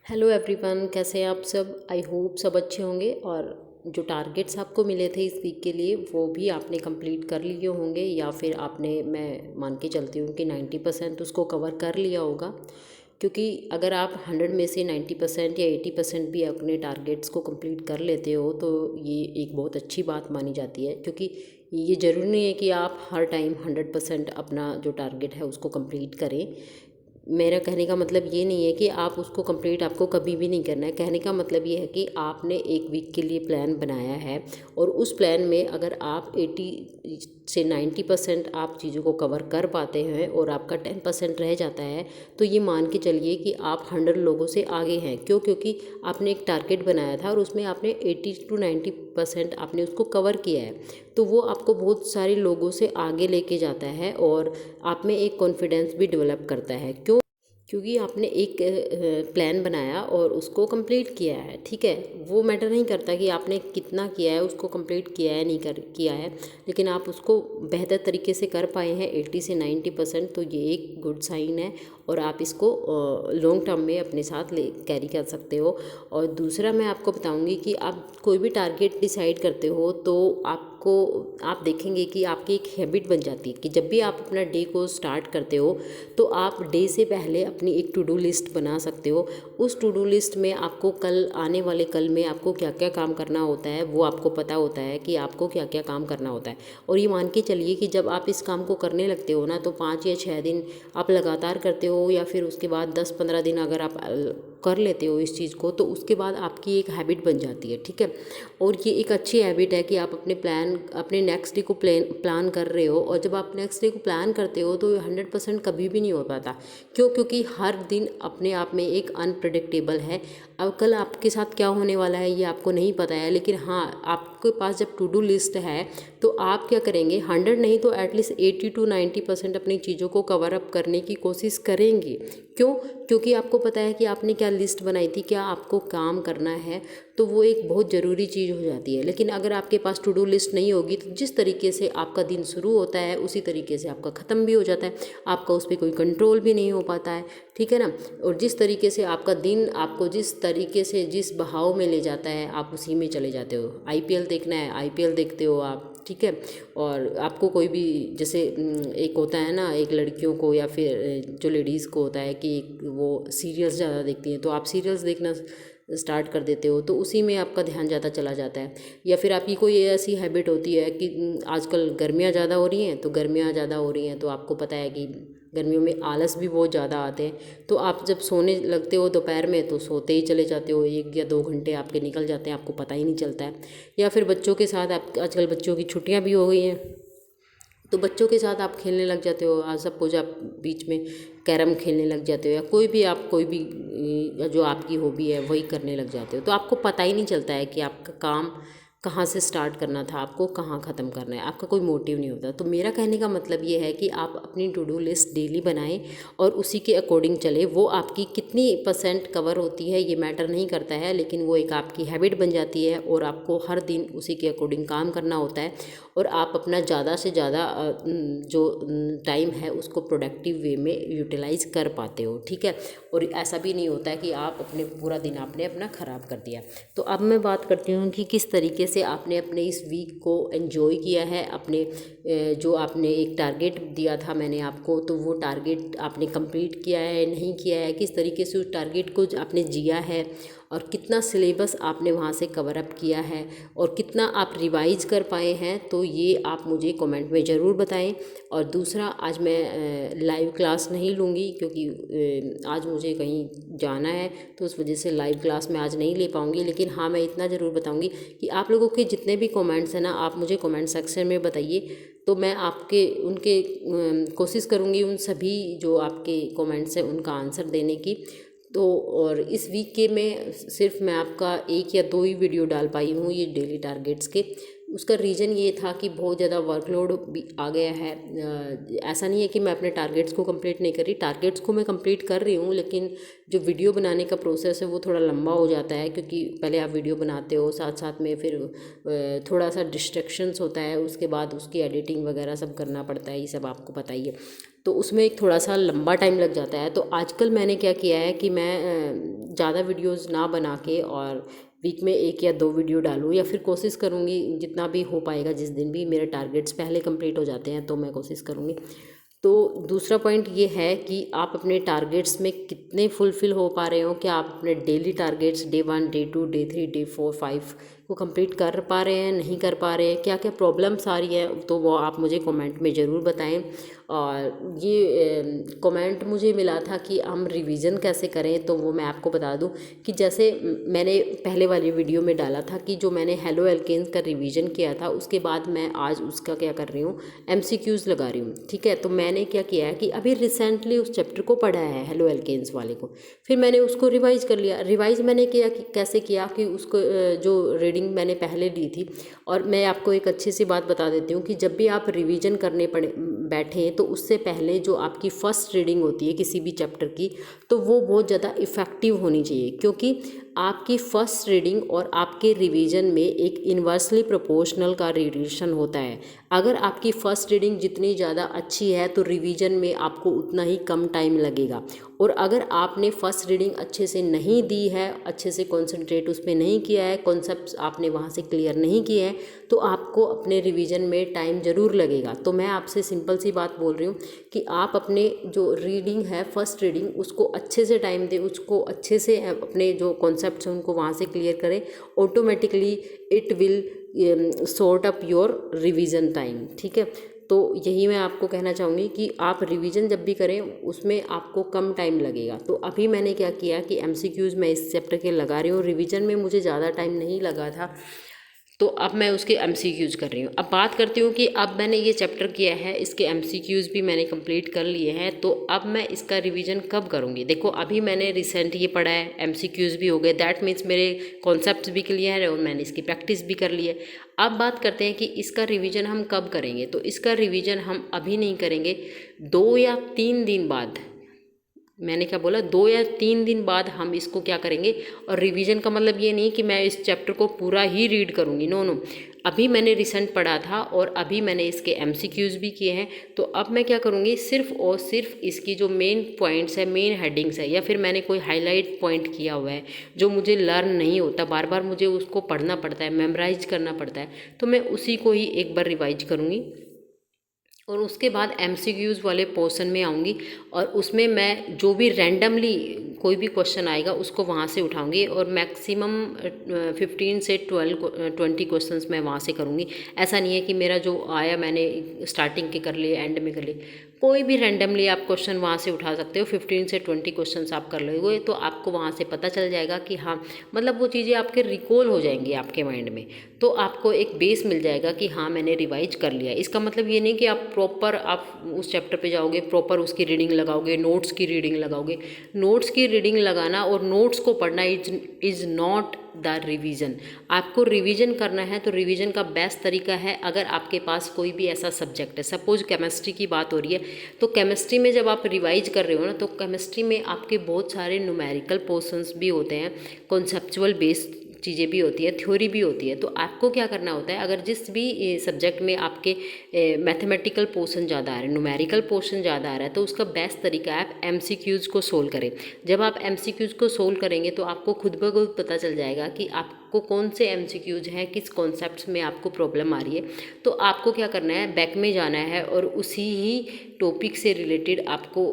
Hello everyone, कैसे हैं आप सब। आई होप सब अच्छे होंगे और जो टारगेट्स आपको मिले थे इस वीक के लिए वो भी आपने कंप्लीट कर लिए होंगे या फिर आपने, मैं मान के चलती हूँ कि 90% उसको कवर कर लिया होगा। क्योंकि अगर आप 100 में से 90% या 80% भी अपने टारगेट्स को कंप्लीट कर लेते हो तो ये एक बहुत अच्छी बात मानी जाती है। क्योंकि ये ज़रूरी नहीं है कि आप हर टाइम 100% अपना जो टारगेट है उसको कंप्लीट करें। मेरा कहने का मतलब ये नहीं है कि आप उसको कंप्लीट आपको कभी भी नहीं करना है। कहने का मतलब ये है कि आपने एक वीक के लिए प्लान बनाया है और उस प्लान में अगर आप 80 से 90% आप चीज़ों को कवर कर पाते हैं और आपका 10% रह जाता है तो ये मान के चलिए कि आप 100 लोगों से आगे हैं। क्यों? क्योंकि आपने एक टारगेट बनाया था और उसमें आपने 80 to 90% आपने उसको कवर किया है। तो वो आपको बहुत सारे लोगों से आगे लेके जाता है और आप में एक कॉन्फिडेंस भी डेवलप करता है। क्यों? क्योंकि आपने एक प्लान बनाया और उसको कंप्लीट किया है। ठीक है, वो मैटर नहीं करता कि आपने कितना किया है, उसको कंप्लीट किया है नहीं कर किया है, लेकिन आप उसको बेहतर तरीके से कर पाए हैं 80 से 90%, तो ये एक गुड साइन है और आप इसको लॉन्ग टर्म में अपने साथ ले कैरी कर सकते हो। और दूसरा मैं आपको बताऊंगी कि आप कोई भी टारगेट डिसाइड करते हो तो आप देखेंगे कि आपकी एक हैबिट बन जाती है कि जब भी आप अपना डे को स्टार्ट करते हो तो आप डे से पहले अपनी एक टू डू लिस्ट बना सकते हो। उस टू डू लिस्ट में आपको कल आने वाले कल में आपको क्या क्या काम करना होता है वो आपको पता होता है कि आपको क्या क्या काम करना होता है। और ये मान के चलिए कि जब आप इस काम को करने लगते हो ना तो 5 या 6 दिन आप लगातार करते हो या फिर उसके बाद 10-15 दिन अगर आप कर लेते हो इस चीज़ को तो उसके बाद आपकी एक हैबिट बन जाती है। ठीक है, और ये एक अच्छी हैबिट है कि आप अपने नेक्स्ट डे को प्लान कर रहे हो और जब आप नेक्स्ट डे को प्लान करते हो तो 100% कभी भी नहीं हो पाता। क्यों? क्योंकि हर दिन अपने आप में एक अनप्रडिक्टेबल है। अब कल आपके साथ क्या होने वाला है ये आपको नहीं पता है, लेकिन हाँ, आपके पास जब टू डू लिस्ट है तो आप क्या करेंगे, 100 नहीं तो एटलीस्ट 80 to 90% अपनी चीज़ों को कवर अप करने की कोशिश करेंगे। क्यों? क्योंकि आपको पता है कि आपने क्या लिस्ट बनाई थी, क्या आपको काम करना है, तो वो एक बहुत ज़रूरी चीज़ हो जाती है। लेकिन अगर आपके पास टू डू लिस्ट नहीं होगी तो जिस तरीके से आपका दिन शुरू होता है उसी तरीके से आपका ख़त्म भी हो जाता है, आपका उस पर कोई कंट्रोल भी नहीं हो पाता है। ठीक है ना। और जिस तरीके से आपका दिन आपको जिस तरीके से जिस बहाव में ले जाता है आप उसी में चले जाते हो। आईपीएल देखना है, आईपीएल देखते हो आप। ठीक है, और आपको कोई भी जैसे एक होता है ना, एक लड़कियों को या फिर जो लेडीज़ को होता है कि वो सीरियल्स ज़्यादा देखती हैं तो आप सीरियल्स देखना स्टार्ट कर देते हो तो उसी में आपका ध्यान ज़्यादा चला जाता है। या फिर आपकी कोई ऐसी हैबिट होती है कि आजकल गर्मियाँ ज़्यादा हो रही हैं तो गर्मियाँ ज़्यादा हो रही हैं तो आपको पता है कि गर्मियों में आलस भी बहुत ज़्यादा आते हैं, तो आप जब सोने लगते हो दोपहर में तो सोते ही चले जाते हो, 1 या 2 घंटे आपके निकल जाते हैं, आपको पता ही नहीं चलता है। या फिर बच्चों के साथ आप आजकल बच्चों की छुट्टियां भी हो गई हैं तो बच्चों के साथ आप खेलने लग जाते हो। आज सपोज आप बीच में कैरम खेलने लग जाते हो या कोई भी जो आपकी हॉबी है वही करने लग जाते हो, तो आपको पता ही नहीं चलता है कि आपका काम कहाँ से स्टार्ट करना था, आपको कहाँ ख़त्म करना है, आपका कोई मोटिव नहीं होता। तो मेरा कहने का मतलब ये है कि आप अपनी टू डू लिस्ट डेली बनाएं और उसी के अकॉर्डिंग चले। वो आपकी कितनी परसेंट कवर होती है ये मैटर नहीं करता है, लेकिन वो एक आपकी हैबिट बन जाती है और आपको हर दिन उसी के अकॉर्डिंग काम करना होता है और आप अपना ज़्यादा से ज़्यादा जो टाइम है उसको प्रोडक्टिव वे में यूटिलाइज़ कर पाते हो। ठीक है, और ऐसा भी नहीं होता है कि आप अपने पूरा दिन आपने अपना ख़राब कर दिया। तो अब मैं बात करती हूँ कि किस तरीके से आपने अपने इस वीक को एंजॉय किया है। अपने जो आपने एक टारगेट दिया था मैंने आपको, तो वो टारगेट आपने कंप्लीट किया है नहीं किया है, किस तरीके से उस टारगेट को आपने जिया है और कितना सिलेबस आपने वहाँ से कवर अप किया है और कितना आप रिवाइज कर पाए हैं, तो ये आप मुझे कमेंट में ज़रूर बताएं। और दूसरा, आज मैं लाइव क्लास नहीं लूँगी क्योंकि आज मुझे कहीं जाना है, तो उस वजह से लाइव क्लास मैं आज नहीं ले पाऊँगी। लेकिन हाँ, मैं इतना ज़रूर बताऊँगी कि आप लोगों के जितने भी कमेंट्स हैं ना, आप मुझे कमेंट सेक्शन में बताइए, तो मैं आपके उनके कोशिश करूँगी उन सभी जो आपके कमेंट्स हैं उनका आंसर देने की। तो और इस वीक के में सिर्फ मैं आपका 1 या 2 ही वीडियो डाल पाई हूँ ये डेली टारगेट्स के। उसका रीज़न ये था कि बहुत ज़्यादा वर्कलोड भी आ गया है। ऐसा नहीं है कि मैं अपने टारगेट्स को कंप्लीट नहीं कर रही, टारगेट्स को मैं कंप्लीट कर रही हूँ, लेकिन जो वीडियो बनाने का प्रोसेस है वो थोड़ा लंबा हो जाता है क्योंकि पहले आप वीडियो बनाते हो, साथ साथ में फिर थोड़ा सा डिस्ट्रैक्शंस होता है, उसके बाद उसकी एडिटिंग वगैरह सब करना पड़ता है, ये सब आपको पता ही है। तो उसमें एक थोड़ा सा लंबा टाइम लग जाता है। तो आजकल मैंने क्या किया है कि मैं ज़्यादा वीडियोज़ ना बना के और वीक में 1 या 2 वीडियो डालूँ, या फिर कोशिश करूँगी जितना भी हो पाएगा, जिस दिन भी मेरे टारगेट्स पहले कंप्लीट हो जाते हैं तो मैं कोशिश करूँगी। तो दूसरा पॉइंट ये है कि आप अपने टारगेट्स में कितने फुलफ़िल हो पा रहे हो, क्या आप अपने daily targets day 1, day 2, day 3, day 4, 5 को कंप्लीट कर पा रहे हैं, नहीं कर पा रहे हैं, क्या क्या प्रॉब्लम्स आ रही हैं, तो वो आप मुझे कमेंट में ज़रूर बताएं। और ये कमेंट मुझे मिला था कि हम रिवीजन कैसे करें, तो वो मैं आपको बता दूं कि जैसे मैंने पहले वाली वीडियो में डाला था कि जो मैंने हेलो एल्केन्स का रिवीजन किया था, उसके बाद मैं आज उसका क्या कर रही हूँ, MCQs लगा रही हूँ। ठीक है, तो मैंने क्या किया है कि अभी रिसेंटली उस चैप्टर को पढ़ा है, हेलो एल्केन्स वाले को, फिर मैंने उसको रिवाइज़ कर लिया। रिवाइज़ मैंने किया कि कैसे किया कि उसको जो रीडिंग मैंने पहले ली थी, और मैं आपको एक अच्छी सी बात बता देती हूँ कि जब भी आप रिवीजन करने बैठें तो उससे पहले जो आपकी फ़र्स्ट रीडिंग होती है किसी भी चैप्टर की, तो वो बहुत ज़्यादा इफ़ेक्टिव होनी चाहिए, क्योंकि आपकी फ़र्स्ट रीडिंग और आपके रिवीजन में एक इन्वर्सली प्रोपोर्शनल का रिलेशन होता है। अगर आपकी फ़र्स्ट रीडिंग जितनी ज़्यादा अच्छी है तो रिवीजन में आपको उतना ही कम टाइम लगेगा, और अगर आपने फ़र्स्ट रीडिंग अच्छे से नहीं दी है, अच्छे से कॉन्सेंट्रेट उस पर नहीं किया है, कॉन्सेप्ट्स आपने वहाँ से क्लियर नहीं किए हैं, तो आपको अपने रिवीजन में टाइम ज़रूर लगेगा। तो मैं आपसे सिंपल सी बात बोल रही हूँ कि आप अपने जो रीडिंग है, फर्स्ट रीडिंग, उसको अच्छे से टाइम दें, उसको अच्छे से अपने जो कॉन्सेप्ट्स हैं उनको वहाँ से क्लियर करें। Automatically it will sort up your revision time. ठीक है, तो यही मैं आपको कहना चाहूँगी कि आप रिवीजन जब भी करें उसमें आपको कम टाइम लगेगा। तो अभी मैंने क्या किया कि MCQs मैं इस चैप्टर के लगा रही हूँ, रिवीजन में मुझे ज़्यादा टाइम नहीं लगा था, तो अब मैं उसके MCQs कर रही हूँ। अब बात करती हूँ कि अब मैंने ये चैप्टर किया है, इसके MCQs भी मैंने कंप्लीट कर लिए हैं, तो अब मैं इसका रिवीजन कब करूँगी। देखो अभी मैंने रिसेंट ये पढ़ा है, MCQs भी हो गए, दैट मीन्स मेरे कॉन्सेप्ट्स भी क्लियर है और मैंने इसकी प्रैक्टिस भी कर ली है। अब बात करते हैं कि इसका रिवीजन हम कब करेंगे। तो इसका रिवीजन हम अभी नहीं करेंगे, 2 या 3 दिन बाद, मैंने क्या बोला, 2 या 3 दिन बाद हम इसको क्या करेंगे। और रिवीजन का मतलब ये नहीं कि मैं इस चैप्टर को पूरा ही रीड करूँगी, नो नो, अभी मैंने रिसेंट पढ़ा था और अभी मैंने इसके MCQs भी किए हैं, तो अब मैं क्या करूँगी, सिर्फ और सिर्फ इसकी जो मेन पॉइंट्स है, मेन हेडिंग्स है, या फिर मैंने कोई हाईलाइट पॉइंट किया हुआ है जो मुझे लर्न नहीं होता, बार बार मुझे उसको पढ़ना पड़ता है, मेमोराइज करना पड़ता है, तो मैं उसी को ही एक बार रिवाइज करूँगी। और उसके बाद MCQs वाले पोर्शन में आऊँगी और उसमें मैं जो भी रैंडमली कोई भी क्वेश्चन आएगा उसको वहाँ से उठाऊँगी, और मैक्सिमम 15 से 20 क्वेश्चंस मैं वहाँ से करूँगी। ऐसा नहीं है कि मेरा जो आया मैंने स्टार्टिंग के कर लिए, एंड में कर लिए, कोई भी रैंडमली आप क्वेश्चन वहाँ से उठा सकते हो। 15 से 20 क्वेश्चंस आप कर लोगे तो आपको वहाँ से पता चल जाएगा कि हाँ, मतलब वो चीज़ें आपके रिकॉल हो जाएंगी आपके माइंड में, तो आपको एक बेस मिल जाएगा कि हाँ मैंने रिवाइज कर लिया। इसका मतलब ये नहीं कि आप प्रॉपर आप उस चैप्टर पे जाओगे, प्रॉपर उसकी रीडिंग लगाओगे, नोट्स की रीडिंग लगाओगे। नोट्स की रीडिंग लगाना और नोट्स को पढ़ना इज़ नॉट द रिवीजन। आपको रिवीजन करना है तो रिवीजन का बेस्ट तरीका है, अगर आपके पास कोई भी ऐसा सब्जेक्ट है, सपोज केमिस्ट्री की बात हो रही है, तो केमिस्ट्री में जब आप रिवाइज कर रहे हो ना, तो केमिस्ट्री में आपके बहुत सारे न्यूमेरिकल पोर्शंस भी होते हैं, कॉन्सेप्चुअल बेस्ड चीज़ें भी होती है, थ्योरी भी होती है। तो आपको क्या करना होता है, अगर जिस भी सब्जेक्ट में आपके मैथमेटिकल पोर्शन ज़्यादा आ रहा है, न्यूमेरिकल पोर्शन ज़्यादा आ रहा है, तो उसका बेस्ट तरीका है आप MCQs को सोल्व करें। जब आप MCQs को सोल्व करेंगे तो आपको खुद ब खुद पता चल जाएगा कि आपको कौन से MCQs हैं, किस कॉन्सेप्ट्स में आपको प्रॉब्लम आ रही है। तो आपको क्या करना है, बैक में जाना है और उसी ही टॉपिक से रिलेटेड आपको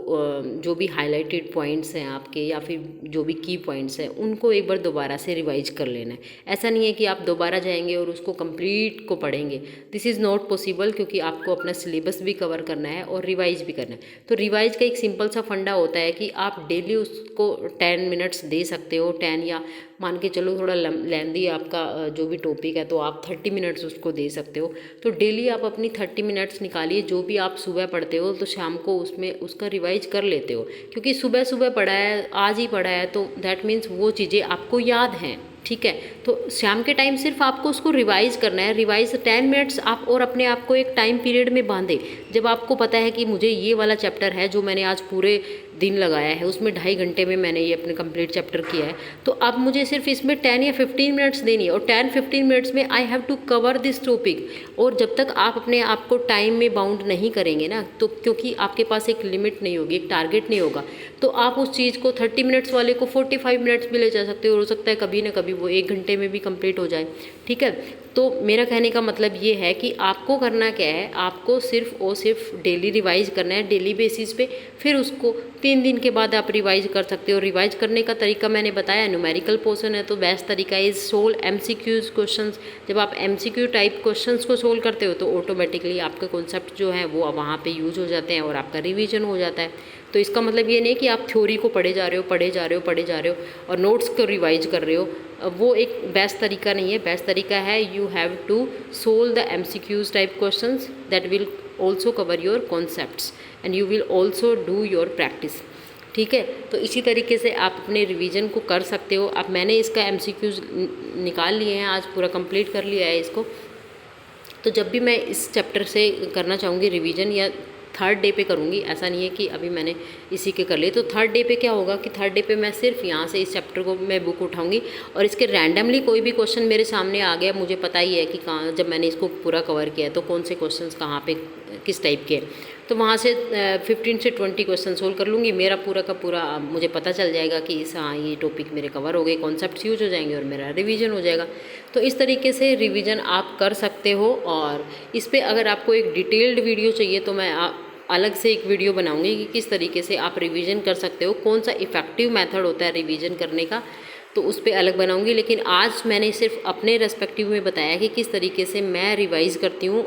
जो भी हाईलाइटेड पॉइंट्स हैं आपके, या फिर जो भी की पॉइंट्स हैं, उनको एक बार दोबारा से रिवाइज कर लेना है। ऐसा नहीं है कि आप दोबारा जाएंगे और उसको कंप्लीट को पढ़ेंगे, दिस इज़ नॉट पॉसिबल, क्योंकि आपको अपना सिलेबस भी कवर करना है और रिवाइज भी करना है। तो रिवाइज का एक सिंपल सा फंडा होता है कि आप डेली उसको 10 मिनट्स दे सकते हो, 10, या मान के चलो थोड़ा लेंदी आपका जो भी टॉपिक है तो आप 30 मिनट्स उसको दे सकते हो। तो डेली आप अपनी 30 मिनट्स निकालिए, जो भी आप सुबह पढ़ते हो तो शाम को उसमें उसका रिवाइज कर लेते हो, क्योंकि सुबह सुबह पढ़ा है, आज ही पढ़ा है, तो दैट मीन्स वो चीज़ें आपको याद हैं। ठीक है, तो शाम के टाइम सिर्फ आपको उसको रिवाइज करना है। रिवाइज 10 मिनट्स आप और अपने आप को एक टाइम पीरियड में बांधे, जब आपको पता है कि मुझे ये वाला चैप्टर है जो मैंने आज पूरे दिन लगाया है, उसमें 2.5 घंटे में मैंने ये अपने कंप्लीट चैप्टर किया है। तो अब मुझे सिर्फ इसमें 10 या 15 मिनट्स देनी है और 10-15 मिनट्स में I have to cover this topic. और जब तक आप अपने आप को टाइम में बाउंड नहीं करेंगे ना, तो क्योंकि आपके पास एक लिमिट नहीं होगी, एक टारगेट नहीं होगा, तो आप उस चीज़ को 30 मिनट्स वाले को 45 मिनट्स भी ले जा सकते हो सकता है कभी ना कभी वो 1 घंटे में भी कंप्लीट हो जाए। ठीक है, तो मेरा कहने का मतलब ये है कि आपको करना क्या है, आपको सिर्फ और सिर्फ डेली रिवाइज करना है, डेली बेसिस पे। फिर उसको 3 दिन के बाद आप रिवाइज कर सकते हो। रिवाइज करने का तरीका मैंने बताया, न्यूमेरिकल पोर्शन है तो बेस्ट तरीका इज सोल्व MCQs क्वेश्चंस। जब आप MCQ टाइप क्वेश्चंस को सोल्व करते हो तो ऑटोमेटिकली आपके कॉन्सेप्ट जो है वो वहाँ पे यूज हो जाते हैं और आपका रिवीजन हो जाता है। तो इसका मतलब ये नहीं कि आप थ्योरी को पढ़े जा रहे हो और नोट्स को रिवाइज कर रहे हो, वो एक बेस्ट तरीका नहीं है। बेस्ट तरीका है you have to solve the MCQs type questions that will also cover your concepts and you will also do your practice. ठीक है, तो इसी तरीके से आप अपने रिवीजन को कर सकते हो। अब मैंने इसका MCQs निकाल लिए हैं, आज पूरा कंप्लीट कर लिया है इसको। तो जब भी मैं इस चैप्टर से करना चाहूँगी रिवीजन या थर्ड डे पे करूँगी, ऐसा नहीं है कि अभी मैंने इसी के कर लिए। तो थर्ड डे पे क्या होगा कि थर्ड डे पे मैं सिर्फ यहाँ से इस चैप्टर को मैं बुक उठाऊँगी और इसके रैंडमली कोई भी क्वेश्चन मेरे सामने आ गया, मुझे पता ही है कि कहाँ, जब मैंने इसको पूरा कवर किया है तो कौन से क्वेश्चंस कहाँ पे किस टाइप के, तो वहाँ से 15 से 20 क्वेश्चन सोल्व कर लूँगी। मेरा पूरा का पूरा मुझे पता चल जाएगा कि हाँ ये टॉपिक मेरे कवर हो गए, कॉन्सेप्ट्स यूज हो जाएंगे और मेरा रिवीजन हो जाएगा। तो इस तरीके से रिवीजन आप कर सकते हो। और इस पर अगर आपको एक डिटेल्ड वीडियो चाहिए तो मैं अलग से एक वीडियो बनाऊंगी कि किस तरीके से आप रिवीजन कर सकते हो, कौन सा इफ़ेक्टिव मेथड होता है रिवीजन करने का, तो उस पर अलग बनाऊंगी। लेकिन आज मैंने सिर्फ अपने रेस्पेक्टिव में बताया कि किस तरीके से मैं रिवाइज़ करती हूँ।